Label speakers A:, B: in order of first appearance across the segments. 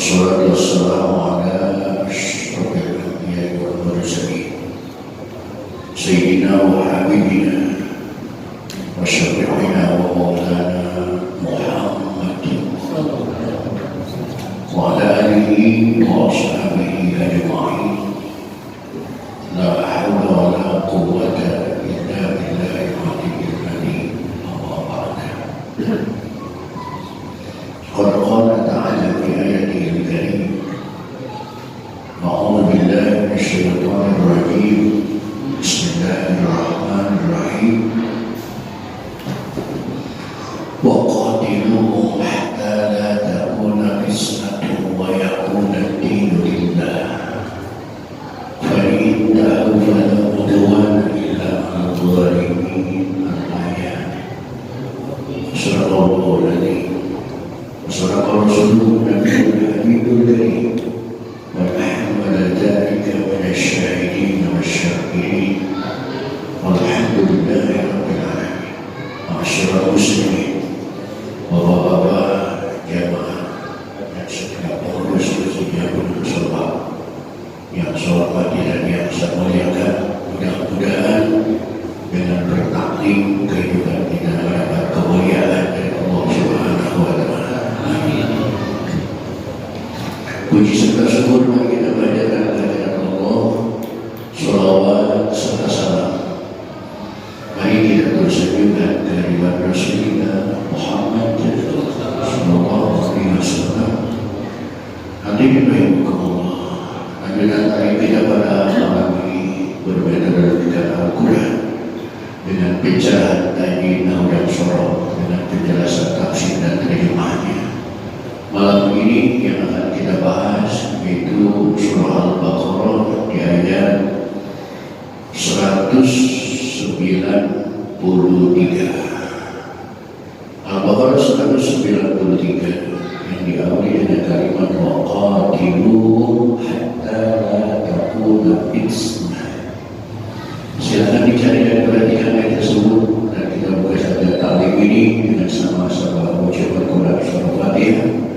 A: Wassalatu wassalamu ala asyrafil anbiya'i wal mursalin sayyidina wa habibina wa syafi'ina wa maulana Muhammadin wa ala alihi wa ashabihi ajma'in. La hawla wa la quwwata illa billahil aliyyil azim. Amma ba'd. Qad qala ta'ala fi ayatihi al-karim. A'udzu billahi minasyaitonir rajim. Bismillahirrahmanirrahim. Wa qatiluhum hatta la takuna fitnatun wa yakuna ad-dinu lillah. Fa in tabu fala udwana illa 'alal zalimin. Al-ayat. Sadaqallahu al-'azim. وصدق رسوله النبي الحبيب الكريم ونحن على ذلك من الشاهدين والشاكرين والحمد لله رب العالمين. معاشر المسلمين bapak-bapak jamaah dan setiap pengurus Rukun Musola yang saya hormati dan yang saya muliakan, mudah-mudahan dengan bertaklim kehidupan kita mendapat kemuliaan dari Allah Subhanahu wa Ta'ala. Puji serta syukur bagi kita panjatkan kehadirat Allah, sholawat serta salam. Mari kita tersenyumkan kehadiran Rasulullah Muhammad sallallahu alaihi wasallam. Hadirin rahimakumullah Allah. Lanjutan tadi kita pada malam ini berbeda dengan Al-Quran dengan pencerahan tadi dan sorot dengan penjelasan tafsir dan terjemahnya. Malam ini yang akan kita bahas yaitu surah Al-Baqarah di ayat 193. Al-Baqarah 193 yang diawali dengan kalimat waqatiluhum hatta la takuna fitnah. Silakan dicari dan perhatikan ayat tersebut dan kita buka saja taklim ini dengan sama-sama mengucapkan Quran surah Fatihah.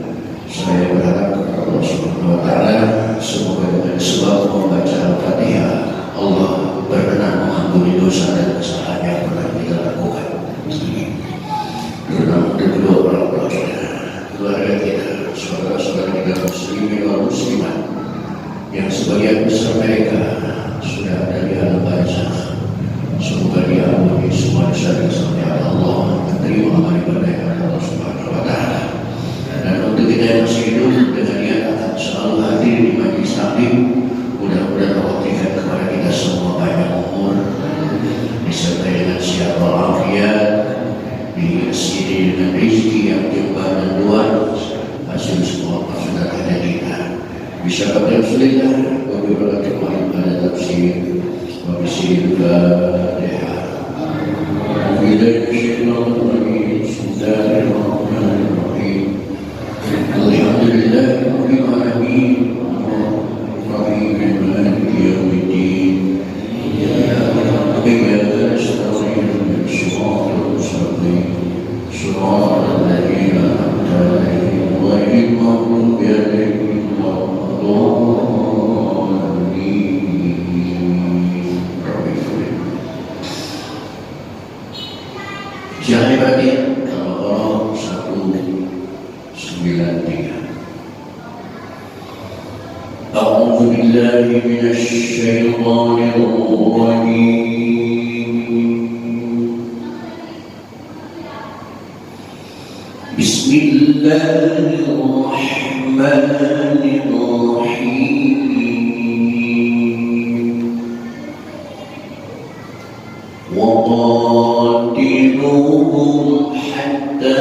A: Saya berharap kepada Allah Subhanahu wa Ta'ala semoga dengan sebab membaca Al-Fatihah Allah berkenan mengampuni dosa dan kesalahan yang pernah kita lakukan. Terutama kedua orang tua kita, keluarga kita, saudara-saudara kita muslimin dan muslimat yang sebagian besar mereka sudah ada di alam barzakh. Semoga diampuni semua dosa sampai Allah menerima amal ibadah Allah Subhanahu wa Ta'ala. Dan untuk kita yang masih hidup dengan niat akan selalu hadir di majlis taklim, mudah-mudahan Allah berikan kepada kita semua banyak umur disertai dengan sihat walafiat, dihiasi dengan rezeki yang jembar dan luas, hasil semua maksudnya hanya kita bisa pada Rasulullah beberapa kemarin pada tafsir wabisir Fatihah. Bismillahirrahmanirrahim. Alhamdulillah rabbil alamin arrahmanir maliki yaumiddin iyyaka na'budu wa iyyaka nasta'in ihdinas siratal ladzina an'amta 'alaihim ghairil maghdubi 'alaihim waladdallin. Jangan batin Al-Baqarah 193. A'udzu billahi minasy syaithanir rajim. Bismillahirrahmanirrahim. Wa qatiluhum hatta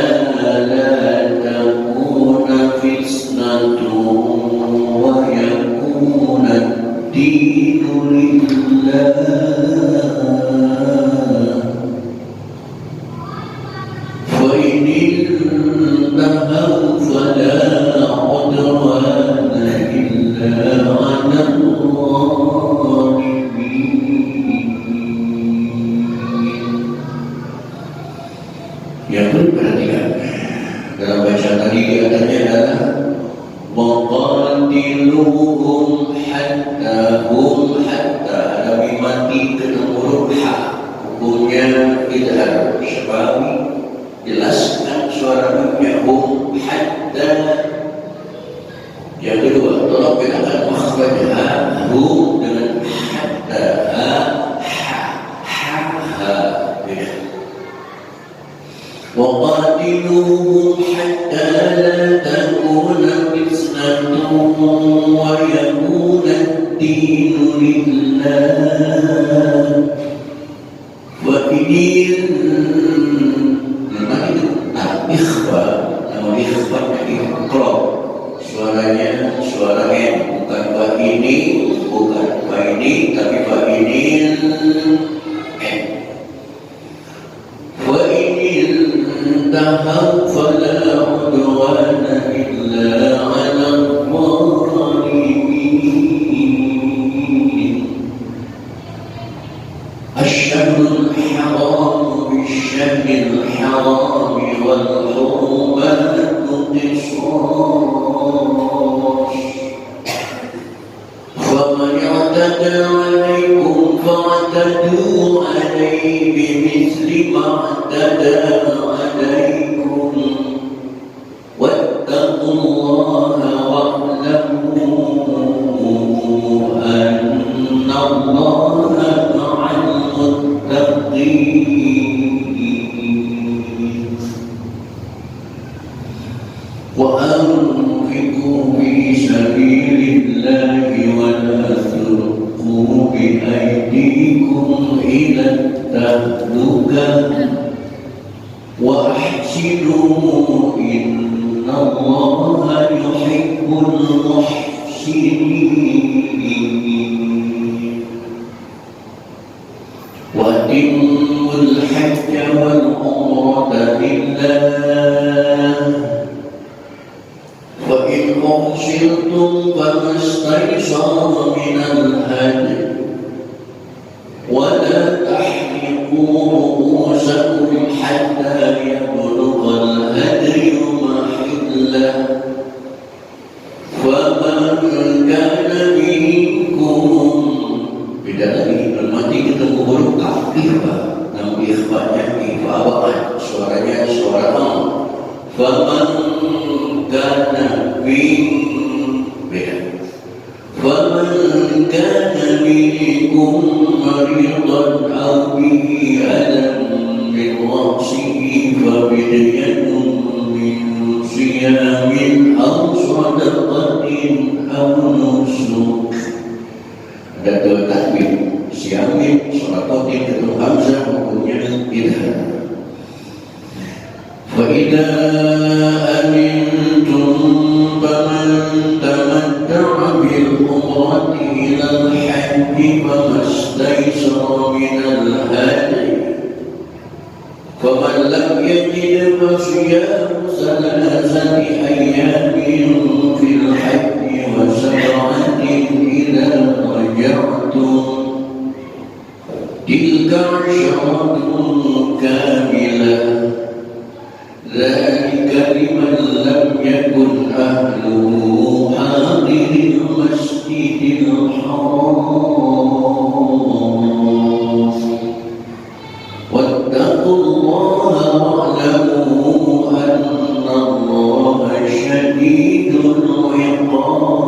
A: la takuna fitnatun wa yakuna ad-dinu lillah. Fa in intahu fala udwana illa 'alal zalimin. Yang perlu diperhatikan dalam bacaan tadi di antaranya adalah Waqatiluhum hatta Nabi mati kena huruf ha, hukumnya idhar syafawi, jelaskan suaranya hum hatta. Yang kedua, tolong bedakan makhrajnya hum dengan hatta ha. وقاتلوهم حتى لا تكون فتنة ويكون الدين لله. وإن memang itu al-ikhfa, namun ikhfa iqrab, suaranya suara N, bukan fa ini, tapi fa ini N. انتهوا فلا عدوان إلا على الظالمين. الشهر الحرام بالشهر الحرام والحرمات قصاص، فمن اعتدى عليكم فاعتدوا عليه بمثل ما اعتدى عليكم، واتقوا الله واعلموا أن الله مع المتقين. وأنفقوا في سبيل الله ولا تلقوا بأيديكم إلى التهلكة وأحسنوا إن الله يحب المحسنين. وأتموا الحج والعمرة لله، وإن أحصرتم فما استيسر من الهدي، ولا تحلقوا رؤوسكم حتى يبلغ الهدي محله، فمن كان منكم beda lagi. Mati kita huruf ikhfa, namun ikhfanya ikhfaan, suaranya suara am. Faman kana beda. Faman kana minkum maridan aw bihi adam min ra'sihi fabidyatun min siyamin aw sadaqatin aw nusuk. Ada dua takbir, siyamin, sadaqatin, itu hamzah, hukumnya idhar. وإذا أمنتم فمن تمتع بالعمرة إلى الحج فما استيسر من الهدي، فمن لم يجد فصيام 3 أيام في الحج و7 إذا رجعتم، تلك 10 كاملة، ذلك لمن لم يكن أهله حاضر المسجد الحرام، واتقوا الله واعلموا أن الله شديد العقاب.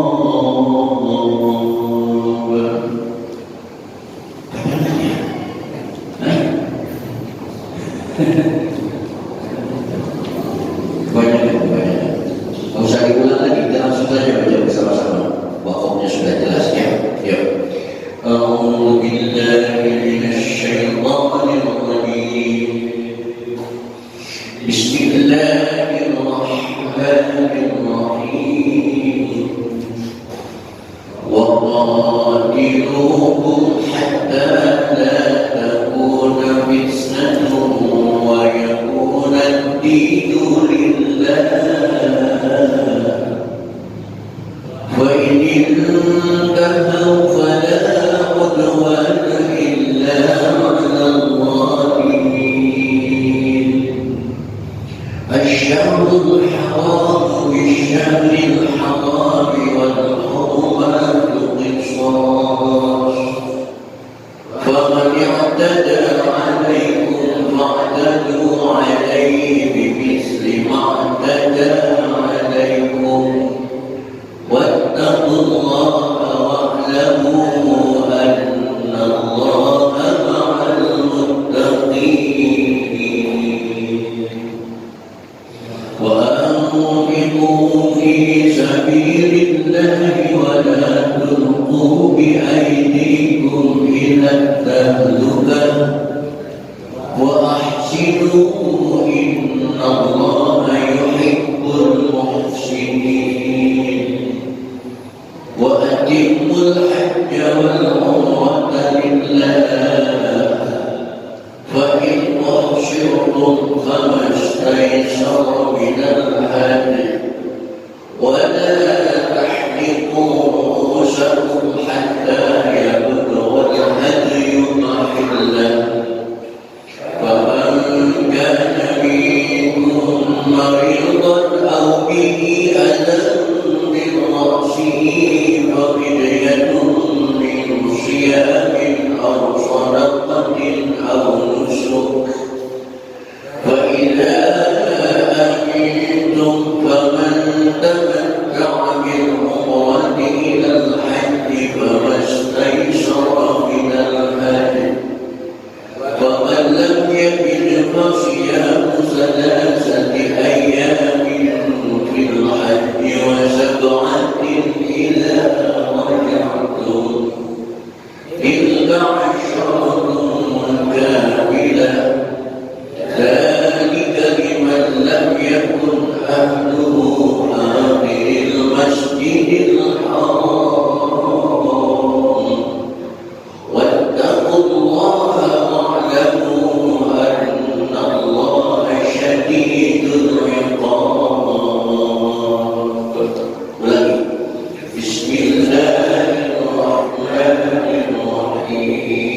A: Banyak. Tidak usah diulang lagi, kita langsung saja baca bersama-sama. Waktunya sudah jelas ya. Yuk. A'udzu billahi minasyaitonir rajim. Bismillahirrahmanirrahim. Wa qatiluhum hatta la takuna fitnatun wa yakuna ad-dinu وإن انتهوا فلا عدوان إلا على الظالمين. الشهر الحرام بالشهر الحرام واتقوا الله واعلموا أن الله مع المتقين وأنفقوا في سبيل الله ولا تلقوا بأيديكم إلى التهلكة وأحسنوا إن الله يحب المحسنين وأتموا الحج والعمرة لله فإن أحصرتم فما استيسر من الهدي ولا تحلقوا رؤوسكم حتى يبلغ الهدي محله فمن كان منكم مريضا أو به أذى من رأسه ففدية من صيام أو صدقة أو نسك فإذا أمنتم فمن تمتع بالعمرة إلى الحج فما استيسر من الهدي ومن لم يجد فصيام 3 أيام في الحج و7 إذا رجعتم تلك 10 كاملة ذلك لمن لم يكن أهله حاضر المسجد الحرام واتقوا الله واعلموا أن الله شديد العقاب بسم الله الرحمن الرحيم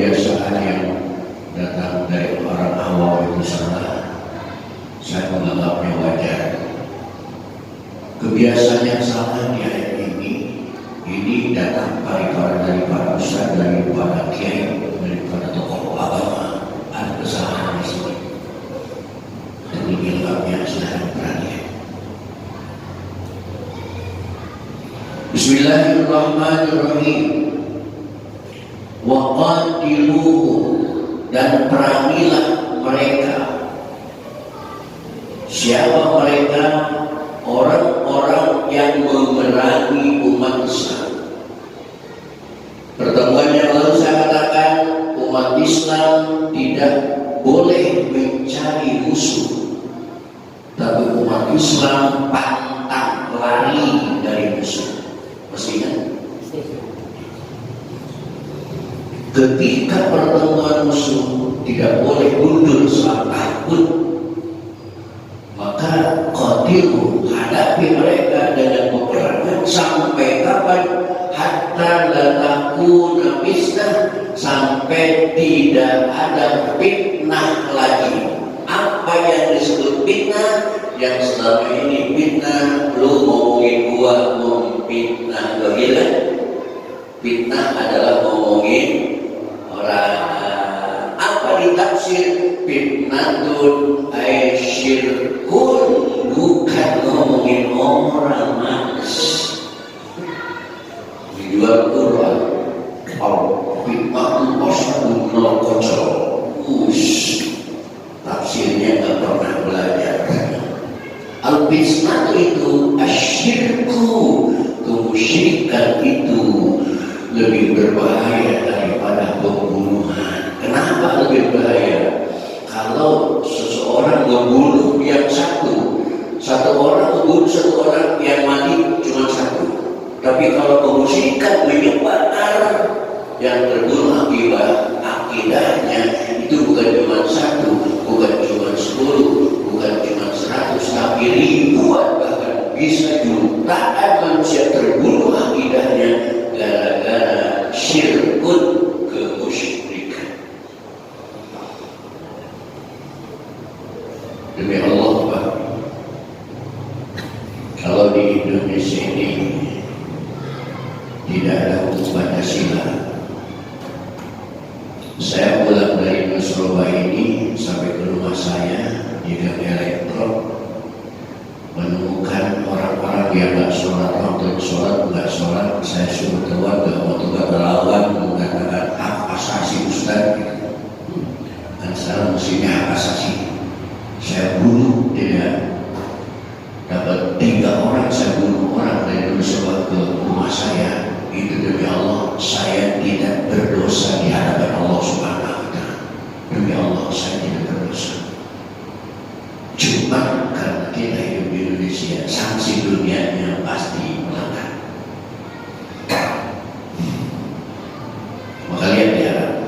A: kebiasaan yang datang dari orang awam itu salah, saya menganggapnya wajar. Kebiasaan yang salah di ayat ini datang dari para ustaz, dari para kiai, dari para tokoh agama. Ada kesalahan di sini. Dan ini lengkapnya sudah perhatian. Bismillahirrahmanirrahim. Wa qatiluhum, dan perangilah mereka. Siapa mereka? Orang-orang yang memerangi umat Islam. Pertemuan yang lalu saya katakan umat Islam tidak boleh mencari musuh, tapi umat Islam pantang lari dari musuh. Mestinya ketika pertemuan musuh tidak boleh mundur selangkah pun, maka qatilu, hadapi mereka dengan peperangan sampai kapan? Hatta la takuna fitnah, sampai tidak ada fitnah lagi. Apa yang disebut fitnah? Yang selama ini fitnah, lu ngomongin gua, ngomongin fitnah, gila. Fitnah adalah ngomongin orang. Apa ditafsir? Fitnatun ay syirkun, bukan ngomongin orang manis. Di luar Quran, fitnatun asyadun minal qatl. Tafsirnya nggak pernah belajar. Al-fitnah itu asyirku, kemusyrikan itu lebih berbahaya daripada pembunuhan. Kenapa lebih bahaya? Kalau seseorang membunuh yang satu orang membunuh satu orang, yang mati cuma satu. Tapi kalau kemusyrikan menyebar, yang terbunuh akibat akidahnya itu bukan cuma satu, bukan cuma 10, bukan cuma 100, tapi ribuan, bahkan bisa jutaan manusia terbunuh akidahnya gara-gara syirkun, kemusyrikan. Demi Allah, Pak, kalau di Indonesia ini tidak ada hukum Pancasila. Saya pulang dari Surabaya ini sampai ke rumah saya di Gang Elektro, menemukan orang-orang yang nggak sholat, waktu nggak sholat. Saya suruh keluar, waktu nggak berlawan, mengatakan hak asasi Ustaz. Dan sekarang musimnya hak asasi. Saya bunuh dia, dapat 3 orang, saya bunuh orang dari Surabaya ke rumah saya. Itu demi Allah, saya tidak berdosa di hadapan Allah Subhanahu wa Ta'ala. Demi Allah, saya tidak berdosa. Cuma karena kita hidup di Indonesia, sanksi dunianya pasti melanggar. Maka lihat ya,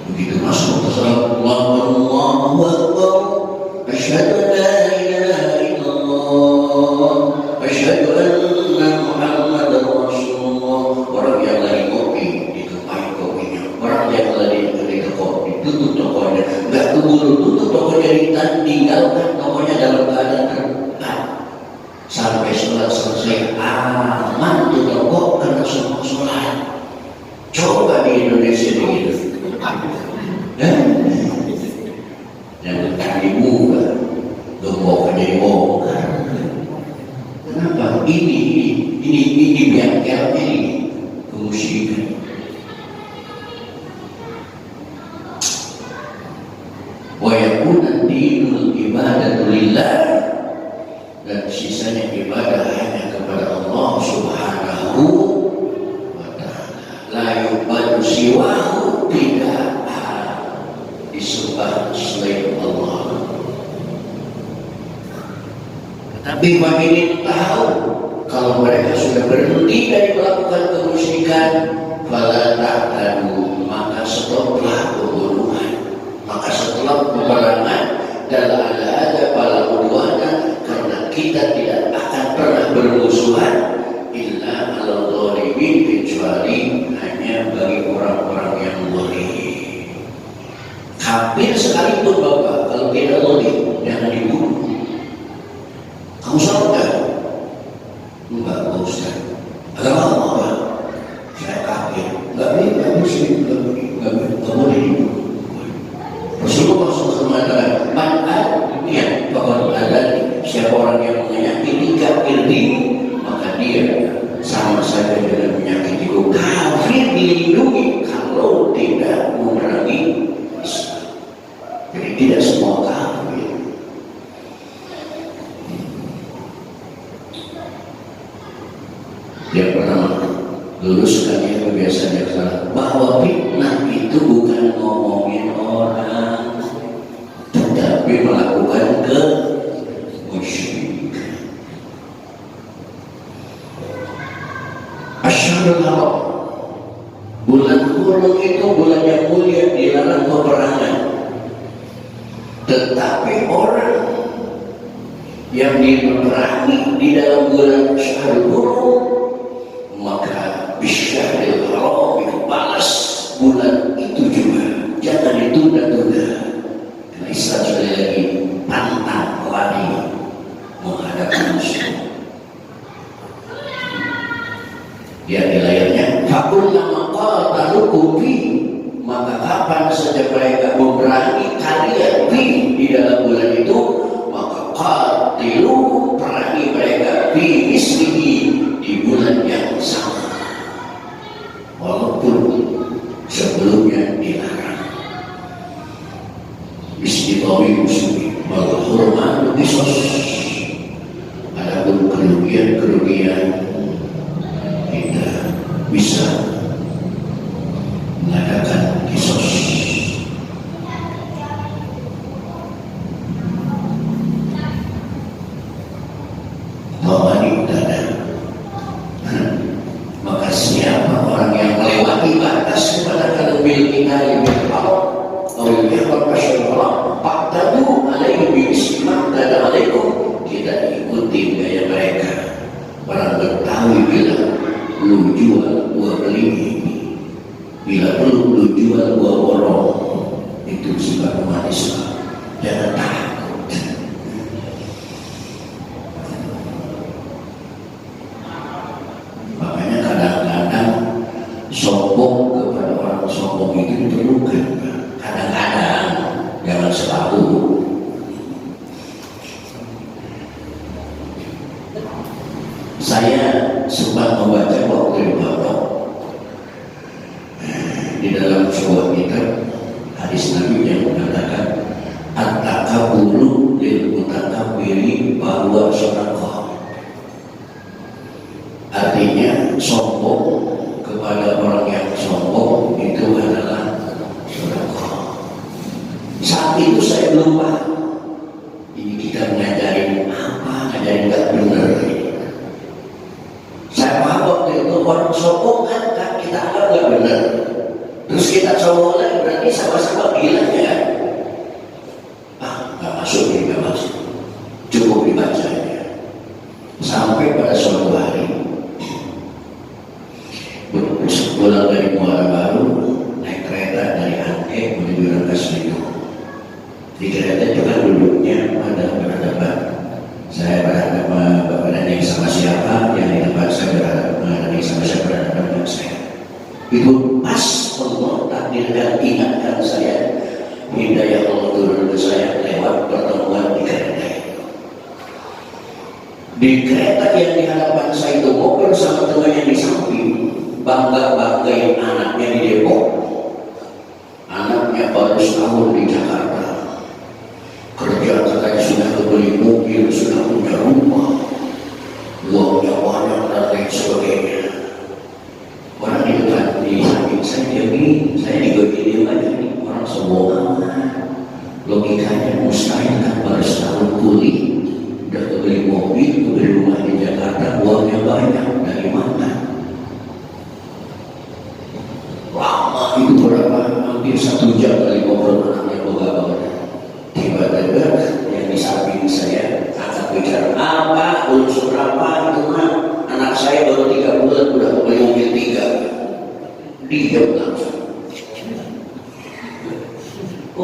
A: begitu masuk ke salat Allahu Akbar, asyhadu an la ilaha illallah, asyhadu anna Muhammadar Rasulullah. Orang yang lagi ngopi ditumpahin kopinya, orang yang lagi toko ditutup tokonya, nggak keburu tutup tokonya, ditinggalkan tokonya dalam keadaan terbuka sampai sholat selesai, aman tuh toko karena semua sholat. Coba di Indonesia begitu, yang kaki buka gembok jadi bongkar. Kenapa? Ini bengkelnya ini kemusyrikan. Wa yakuna dinul ibadatu lillah, dan sisanya ibadah hanya kepada Allah Subhanahu wa Ta'ala. La yubadu siwahu, tidak disembah selain Allah. Tapi bagi ini tahu kalau mereka sudah berhenti dari melakukan kemusyrikan, fala ta'tadu, maka stoplah pembunuhan, maka setelah peperangan dan ada pala udwana, karena kita tidak akan pernah bermusuhan illa ala dzalimin, kecuali hanya bagi orang-orang yang zalim. Kafir sekalipun Bapak, kalau kita zalim, jangan dibunuh. Kamu salah nggak? Enggak, Pak Ustaz. Agama kamu apa? Saya kafir. Nggak muslim, nggak boleh dibunuh. Rasulullah SAW mengatakan, pokok ada siapa orang yang menyakiti kafir diri, maka dia sama saja dengan menyakitiku. Kafir dilindungi kalau tidak memerangi Islam. Jadi tidak semua kafir. Yang pertama, luruskan yang kebiasaan yang salah, bahwa fitnah itu bukan ngomongin orang, tetapi melakukan kemusyrikan. Asyhadul haram, bulan hurum itu bulan yang mulia, dilarang peperangan. Tetapi orang yang diperangi di dalam bulan Syahrul Hurum, maka bisyahril haram balas bulan itu juga. Jangan ditunda-tunda. Karena Islam sekali lagi pantang lari menghadapi musuh. Lihat di layarnya, fakullama qatalukum fi, maka kapan saja mereka memerangi kalian di dalam bulan itu, maka qatilu, perangi mereka fi mislihi, di bulan yang sama, walaupun sebelumnya dilarang. Istitawi musuhi wal hurmatu qisas. Adapun kerugian kita bisa mengadakan kisos. Tawani dada. Maka siapa orang yang melewati batas kepada kelebihan kita yang berkata atau yang berkata Paktabu alaihi bi'ismat dan alaikum, kita ikuti gaya mereka. Orang Betawi bilang, lu jual gua beli, bila perlu lu jual gua borong. Itu sifat umat Islam. Jangan takut. Makanya kadang-kadang sombong kepada orang sombong itu diperlukan. Kadang-kadang jangan selalu. Saya sempat membaca waktu di Bapak di dalam sebuah kitab hadis Nabi yang mengatakan at-takaburu lil mutakabiri bahwa sedekah. Artinya sombong kepada orang yang sombong itu adalah sedekah. Saat itu saya belum paham. Ini kita mengajarin apa, ngajarin nggak benar. Saya paham waktu itu orang sombong kan kita anggap nggak benar. Terus kita sombong lagi, berarti sama-sama bilang ya. Nggak masuk ini, nggak masuk. Cukup dibaca ya. Sampai pada suatu hari, pulang dari Muara Baru, naik kereta dari Angke menuju Rangkasbitung. Di kereta juga duduknya pada berhadapan. Saya berhadapan Bapak Nani sama siapa, yang di depan saya berhadapan Nani sama siapa berhadapan dengan saya. Itu pas Allah takdirkan, ingatkan saya, hidayah Allah turun ke saya lewat pertemuan di kereta. Di kereta yang di hadapan saya itu mobil sama temannya di samping, bangga-banggain anaknya di Depok. Anaknya baru setahun di Jakarta. Kerja katanya sudah kebeli mobil, sudah punya rumah, uangnya banyak dan lain sebagainya. Orang di depan di samping saya dia begini, saya juga gini aja nih, orang sombong amat. Logikanya mustahil kan baru setahun kuliah, udah kebeli mobil, kebeli rumah di Jakarta, uangnya banyak, dari mana? Lama itu berapa? Hampir 1 jam kali ngobrol anaknya boga-boga. Tiba-tiba yang di samping saya angkat bicara, apa unsur apa itu mah, anak saya baru 3 bulan udah beli mobil 3. Diam langsung.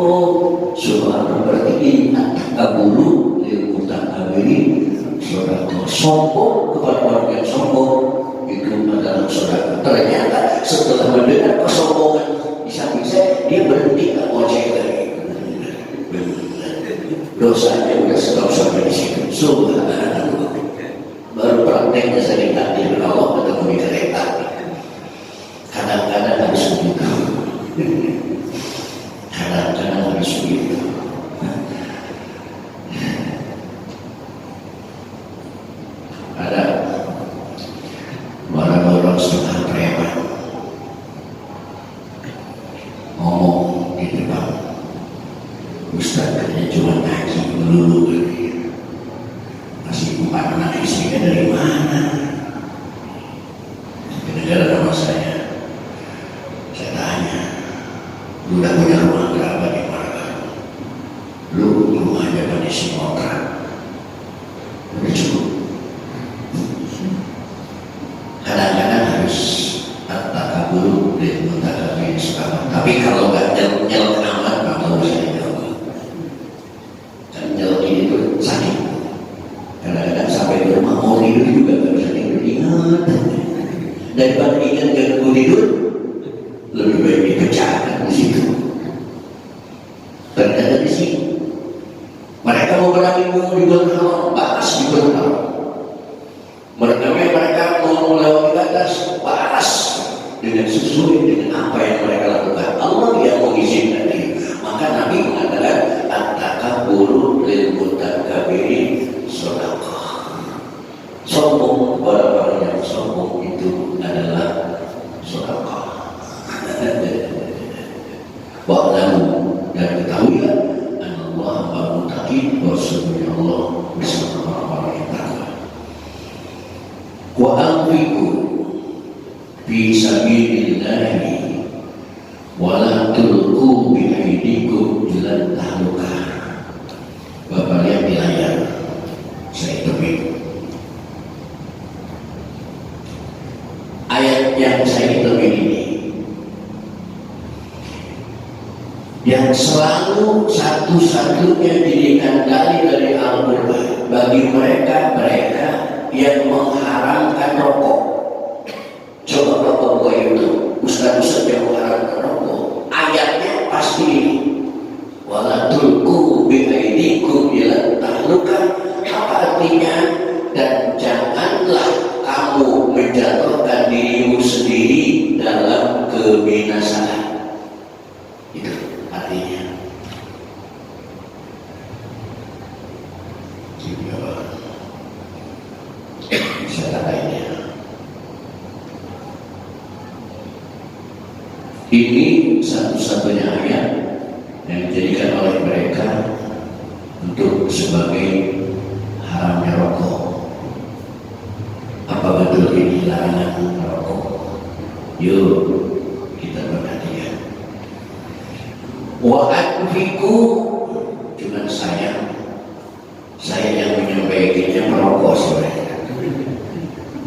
A: Oh, subhanallah, berarti ini abulu liputan abili sodako. Sombong kepada orang yang sombong itu adalah sodako. Ternyata setelah mendengar kesombongan di samping saya, dia berhenti nggak ojek lagi. Dosanya udah stop sampai di situ. Subhanallah. Baru prakteknya saya ditakdir Allah ketemu di kereta. Kadang-kadang harus begitu. Kadang-kadang harus begitu. Ada orang setengah preman ngomong di depan Ustaz, katanya cuma ngaji melulu masih 4 anak istrinya dari mana? Gara-gara nama saya tanya, lu udah punya rumah berapa di Marga? Lu rumahnya pada isi kontrak, udah cukup. Kadang-kadang harus takabur dan mentakabir sekarang. Tapi kalau nggak nyelok amat, nggak mau saya jawab. Dan nyelok ini tuh sakit. Kadang-kadang sampai di rumah mau tidur juga nggak bisa tidur, ingat. Daripada ingat ganggu tidur, lebih baik dipecahkan di situ. Ternyata di sini mereka mau berani mau dibuat haram, bahas dibuat haram. Mereka mau melewati batas, bahas dengan sesuai dengan apa yang mereka lakukan. Allah yang mengizinkan itu. Maka Nabi mengatakan at-takabburu lil mutakabbirin shadaqah. Sombong kepada orang yang sombong itu adalah shadaqah. Wa'lamu, dan ketahuilah Allah al-muttaqin, bahwasanya Allah bersama orang-orang yang takwa. Wa anfiqu fi sabilillahi wa la tulqu bi aydikum ila tahlukah. Bapak lihat di layar, saya tepik ayat yang saya tepik ini, yang selalu satu-satunya dijadikan dalil dari Al-Quran bagi mereka yang mengharamkan rokok. Coba rokok gue itu ustaz-ustaz yang mengharamkan rokok, ayatnya pasti ini, wala tulqu bi aydikum ila tahlukah. Apa artinya? Dan janganlah kamu menjatuhkan dirimu sendiri dalam kebinasaan. Itu artinya. Saya lainnya. Ini satu-satunya ayat yang dijadikan oleh mereka untuk sebagai haramnya rokok. Apa betul ini larangan rokok? Yuk kita perhatikan. Wa anfiqu, cuman saya yang menyampaikannya merokok sebenarnya.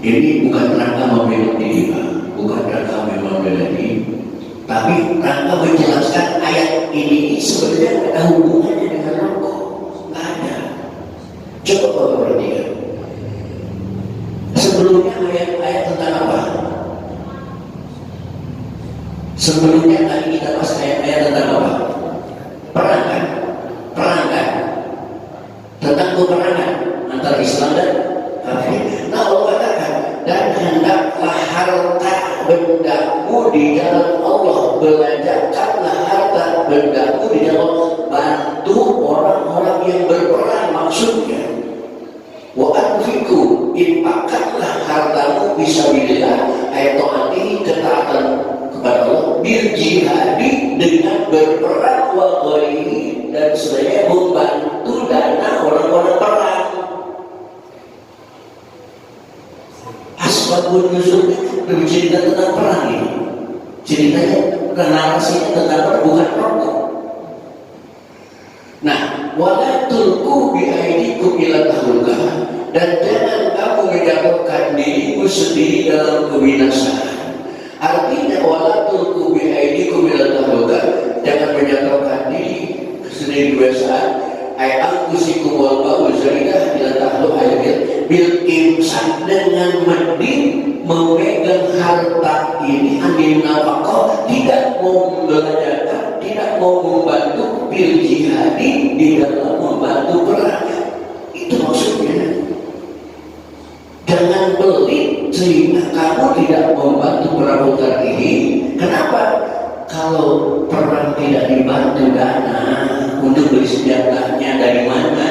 A: Ini bukan rangka membela diri, Pak. Bukan rangka membela diri, tapi rangka menjelaskan ayat ini sebenarnya ada hubungannya dengan rokok. Nggak ada. Coba Bapak perhatikan. Sebelumnya ayat-ayat tentang apa? Sebelumnya tadi kita bahas ayat-ayat tentang apa? Perang kan? Tentang peperangan antara Islam dan kafir. Nah, Allah katakan, dan hendaklah harta bendamu di jalan Allah, belanjakanlah harta bendamu di jalan Allah, bantu orang-orang yang berperang. Maksudnya, wa anfiqu, infakkanlah hartamu fisabilillah, ayat taati, ketaatan kepada Allah, bil jihadi, dengan berperang, wa ghairihi, dan sebenarnya membantu dana orang-orang perang. Asbabun nuzul lebih cerita tentang perang ini. Ceritanya, narasinya tentang perang, bukan rokok. Nah, wala tulqu bi aydikum ila tahlukah, dan jangan kamu menjatuhkan dirimu sendiri dalam kebinasaan. Artinya wala tulqu bi aydikum ila tahlukah, jangan menjatuhkan diri kebiasaan angkusikum wal zaidah ila tahlu ayat bil imsak, dengan mending memegang harta ini andil nafkah, tidak mau membelanjakan, tidak mau membantu bil jihadi, di dalam membantu perang. Itu maksudnya. Jangan pelit sehingga kamu tidak membantu perabotan ini. Kenapa? Kalau perang tidak dibantu dana untuk beli senjatanya dari mana?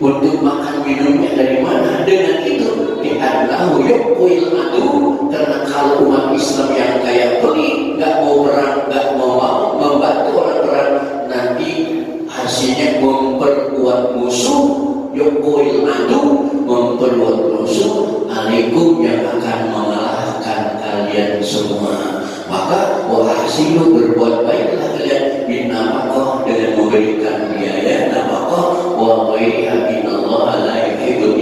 A: Untuk makan minumnya dari mana? Dengan itu dianlahu yuqil adu, karena kalau umat Islam yang kayak pelit, nggak mau perang, nggak mau membantu orang perang, nanti hasilnya memperkuat musuh. Yuqil adu, memperkuat musuh alaikum, yang akan mengalahkan kalian semua. Maka wahsilu, berbuat baiklah kalian binafkah, dengan memberikan biaya nafkah, wa ghairiha innallaha la yuhibbul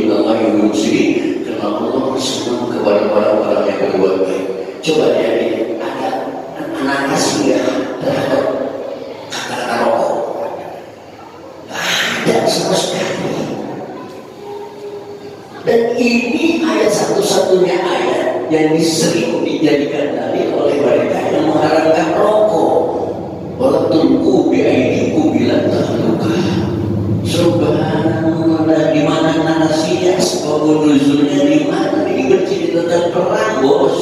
A: muhsinin, karena Allah senang kepada orang-orang yang berbuat baik. Coba lihat, ada anak ya terhadap kata-kata rokok, ada sama sekali. Dan ini ayat satu-satunya ayat yang sering dijadikan dalil oleh mereka yang mengharamkan rokok. Wala tulqu bi aydikum ila tahluka. Subhanallah, di mana narasinya, sebab nuzulnya di mana? Ini bercerita tentang perang, bos.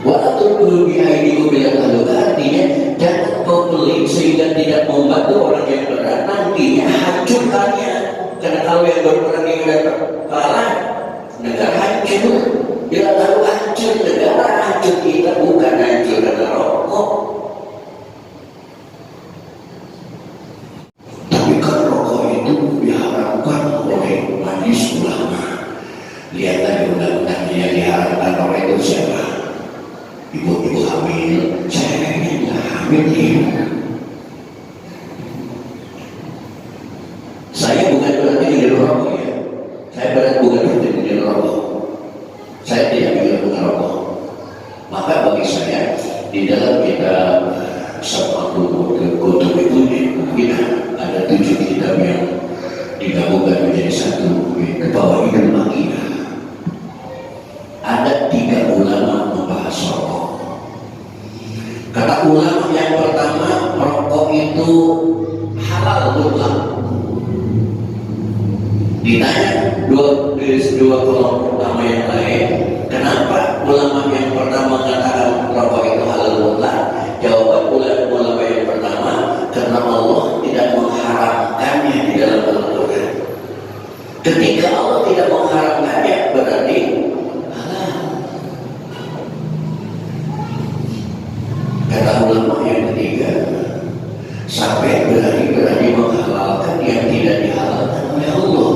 A: Wala tulqu bi aydikum ila tahluka, artinya jangan kau pelit sehingga tidak membantu orang yang berat, nantinya hancurkannya. Karena kalau yang berperang yang kalah, negara hancur. Bila tahu hancur negara, hancur kita, bukan hancur karena rokok. Tapi kan rokok itu diharamkan oleh majelis ulama. Lihat tadi undang-undangnya yang diharamkan oleh itu siapa? Ibu-ibu hamil, ceweknya hamil ini. Saya bukan berarti menjadi rokok ya. Saya berarti bukan berarti menjadi rokok. Saya tidak ingin merokok. Maka bagi saya di dalam kita Sabtu Kutub itu kita ada 7 kitab yang digabungkan menjadi satu. Ke bawah ini Akidah. Ada 3 ulama membahas rokok. Kata ulama yang pertama, rokok itu halal mutlak. Ditanya dua kelompok pertama yang lain, kenapa ulama yang pertama mengatakan rokok itu halal mutlak? Jawaban ulama yang pertama, karena Allah tidak mengharamkannya di dalam Al-Quran. Ketika Allah tidak mengharamkannya, berarti halal. Kata ulama yang ketiga, sampai berani menghalalkan yang tidak dihalalkan oleh Allah,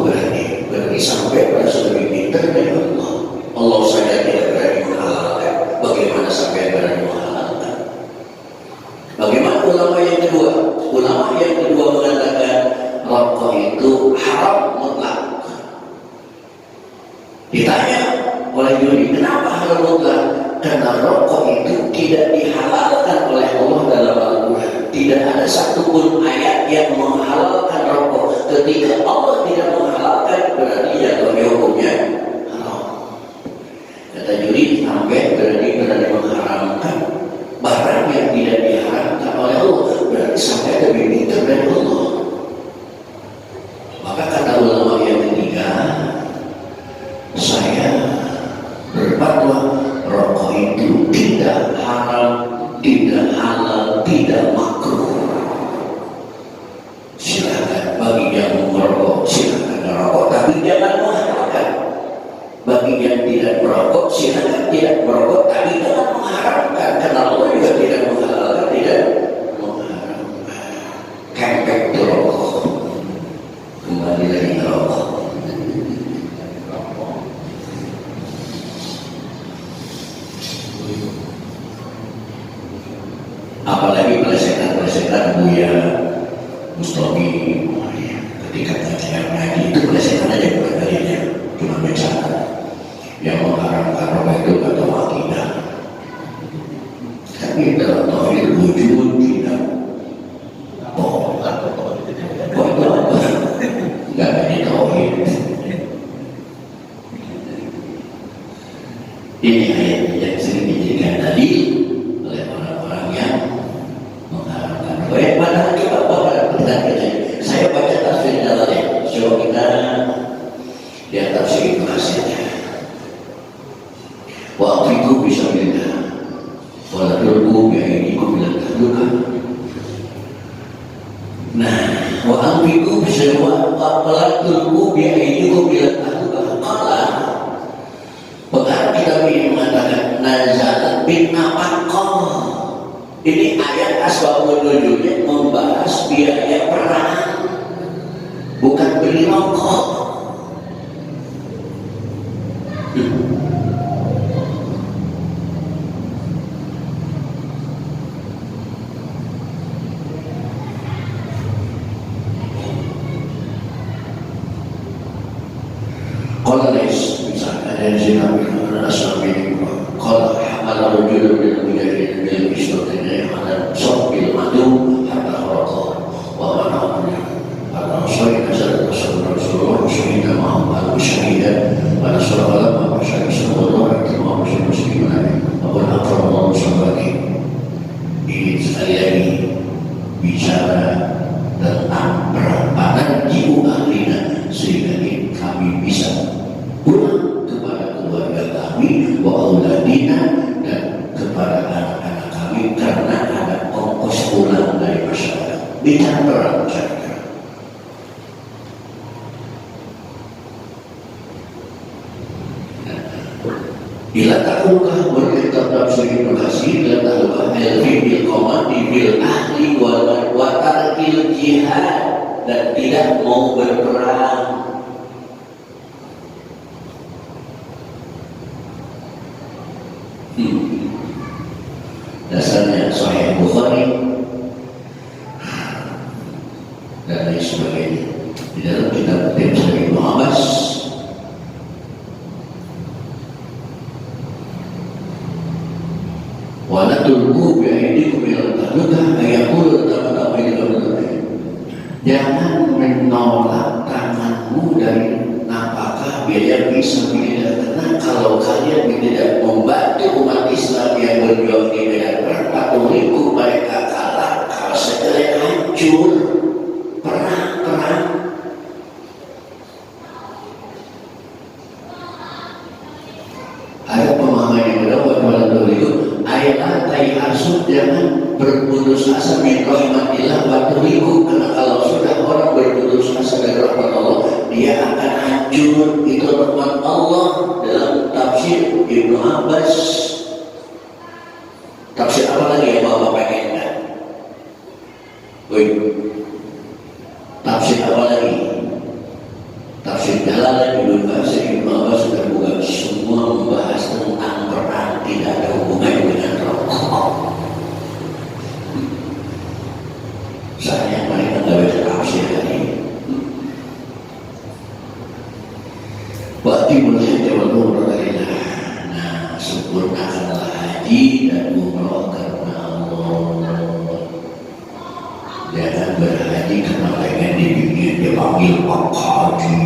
A: berarti sampai pada lebih pintar dari Allah. Allah saja tidak berani menghalalkan, bagaimana sampai berani menghalalkan? Bagaimana ulama yang kedua? Ulama yang kedua mengatakan rokok itu haram mutlak. Ditanya oleh juri, kenapa haram mutlak? Karena rokok itu tidak dihalalkan oleh Allah dalam Al-Quran. Tidak ada satupun ayat yang menghalalkan rokok. Ketika Allah tidak menghalalkan, berarti jatuhnya hukumnya haram. Kata juri, sampai berarti mengharamkan barang yang tidak diharamkan oleh Allah, berarti sampai lebih pintar dari Allah. Maka kata ulama yang ketiga, saya berfatwa rokok itu tidak haram, tidak halal, tidak makruh. Silakan bagi yang merokok, silakan merokok, tapi jangan mengharamkan. Bagi yang tidak merokok, silakan tidak merokok, tapi jangan mengharamkan. Karena Allah juga tidak menghalalkan, tidak mengharamkan. Kempek itu rokok. Kembali lagi ke rokok. Apalagi pelesetan Buya Mustomi ketika ngaji itu pelesetan aja, bukan darinya, cuma bicara yang mengharamkan rokok itu atau akidah. Tapi dalam tauhid wujud Ini ayat yang sering dijadikan dalil oleh orang-orang yang mengharapkan. Padahal kita saya baca tafsir Jalalain. Coba kita lihat tafsir Ibnu Katsir. Wa afiqu bisabilillah wa la tulqu bi aydikum ila tahluka. Nah, wa afiqu bisabilillah wa la tulqu bi aydikum ila tahluka. Pengarang kitab ini mengatakan nazalat bin nafaqah. Ini ayat asbabun nuzulnya membahas biaya perang, bukan beli rokok. Kalau misalnya ada yang sinabi asal ini, kalau ada rujul bil mujahidin bil ishtotnya ada sobil madu harta rokok, bahwa namanya ada soal kasar Rasulullah suhida ma'am al-syahida pada surah al-Alam masyarakat sallallahu alaihi wa sallam muslimin apun akramallahu sabaki. Ini sekali lagi bicara tentang perampanan jiwa ahlina sehingga kami bisa pulang kepada keluarga kami wa auladina dan kepada anak-anak kami karena ada ongkos pulang dari masyarakat. Bicara perang masyarakat. Bila taklukah berkitab tafsir Ibnu Katsir, bila taklukah ilmi bil qomati bil ahli wa tarkil jihad dan tidak mau berperang. Dasarnya Sahih Bukhari dan lain sebagainya. Di dalam kitab Tafsir Ibnu Abbas wa la tulqu bi aydikum ila tahluka ayaqulu ta'ala jangan menolak tanganmu dari napakah biaya bisa tidak, karena kalau kalian tidak membantu umat Islam yang berjuang di medan perang, patuhiku mereka kalah, kalau segala hancur perang. Ada pemahaman yang berdakwah dalam itu ayat tai hasud, jangan berputus asa min rahmatillah patuhiku, karena kalau sudah orang berputus asa dari rahmat Allah dia akan hancur. Itu rahmat Allah dalam tafsir Ibnu Abbas. Tafsir apa lagi yang Bapak pengenkan? Tafsir apa lagi? Tafsir Jalalain Ibnu Katsir Ibnu Abbas sudah bukan semua membahas tentang perang, tidak ada hubungannya dengan rokok. Saya mereka nggak bisa tafsir hari ini. Waktu mulai jawab umrah, nah sempurnakanlah haji dan umrah karena Allah. Jangan berhaji karena pengen dipanggil Pak Haji.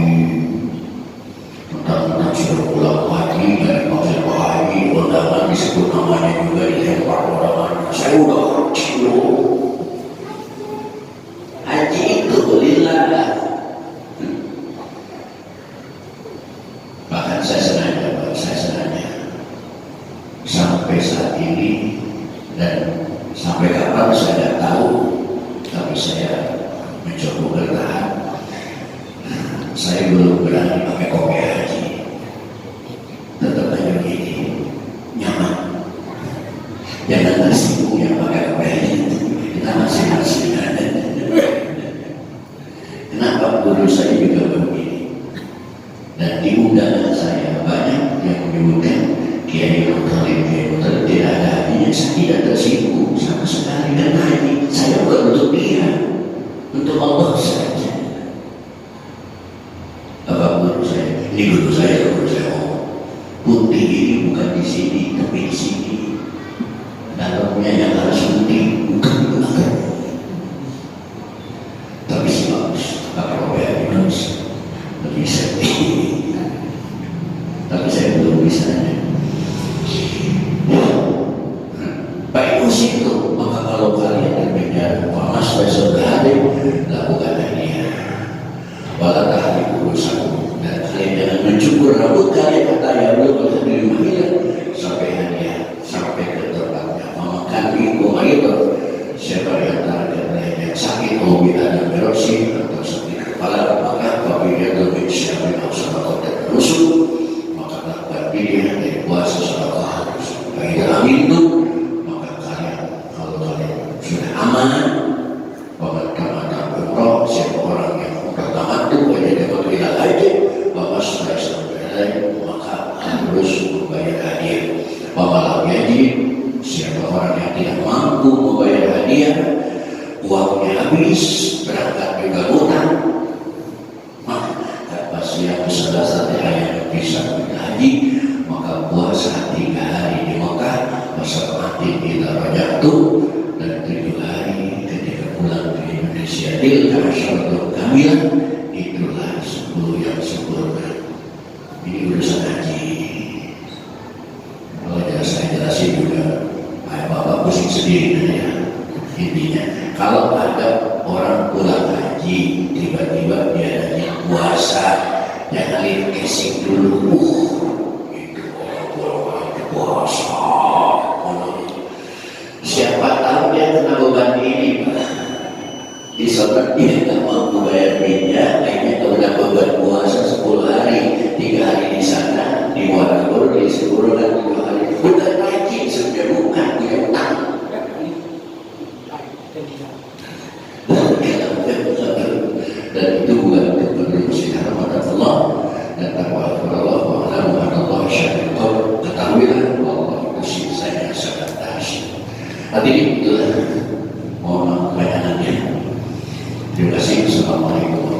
A: Tentang sudah pulang haji dan maksud Pak Haji, undangan disebut namanya juga dilempar undangan. Saya udah haji loh. Haji itu lillah. Bahkan saya sengaja sampai saat ini dan sampai kapan saya tidak tahu, tapi saya mencoba bertahan. Saya belum berani pakai kopi haji, tetap aja begini nyaman. Jangan tersinggung yang pakai kopi haji, kita masing-masing. Kenapa guru saya juga begini? Dan di undangan saya banyak yang menyebutkan Kiai Muttalib tidak ada hajinya. Saya tidak tersinggung sama sekali, karena haji saya bukan untuk dia, untuk Allah saja. Bapak guru saya, ini guru saya putih ini bukan di sini tapi di sini. Dalamnya yang harus putih bukan di belakang. Tapi sih bagus, Bapak Robert Yunus lebih sedih. Tapi saya belum bisa. harus membayar hadiah. Walau jadi siapa orang yang tidak mampu membayar hadiah, uangnya habis, berangkat juga utang, maka siapa salah satu yang bisa haji, maka puasa 3 hari di Mekah, masa mati kita banyak tuh, dan 7 hari ketika pulang ke Indonesia tilka asyaratul kamilah, itulah 10 yang sempurna. Ini urusan haji. Kalau saya jelasin juga, bapak pusing sendiri ya. Intinya, kalau ada orang pulang haji tiba-tiba dia nanya puasa, jangan lihat casing dulu. Itu orang pulang haji puasa. Siapa tahu dia kena beban ini, Pak. Di sholat dia nggak mampu bayar minyak, akhirnya kalau udah beban puasa 10 hari, 3 hari di sana, di Muarabur, di Sepuro, dan 2 hari udah haji sudah bukan dia utang. Dan itu bukan kepentingan musyidah Allah dan takwa Allah wa Allah syarikat. Ketahuilah Allah kasih saya sangat dahsyat. Hadirin, itulah mohon maaf kebanyakannya. Terima kasih. Assalamualaikum.